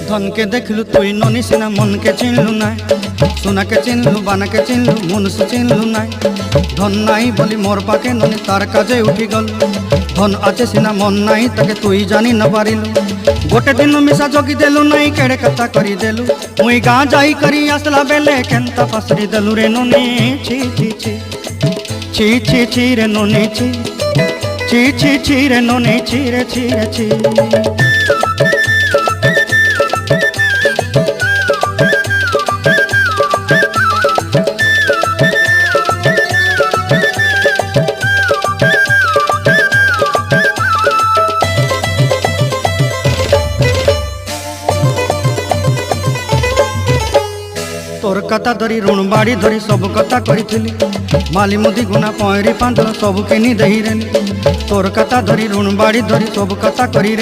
धन के देखलु तुई ननी सिना मन के चिन्हलु ना सोना के चिन्हलु बाना के चिन्हलु मनुष्य चिन्हलु ना धन नाई बोली मोर पाके ननी तार काजे उठी गल धन आचे सिना मन नाई ताके तुई जानी न पारिलु गोटे दिन मिसा जगी देलु नाई केड़े कथा करी देलु मुई गाँ जाई करी आसला बेले केंता पासरी देलु रे ननी छी छी छी छी छी छी रे ननी छी छी छी छी रे ननी छी रे छी रे छी। तोर कथा धरी ऋण बाड़ी धरी सब कथा करी माली मुदी गुना पहरी पांद सब किनी दही रे तोर कथा धरी ऋण बाड़ी धरी सब कथा करी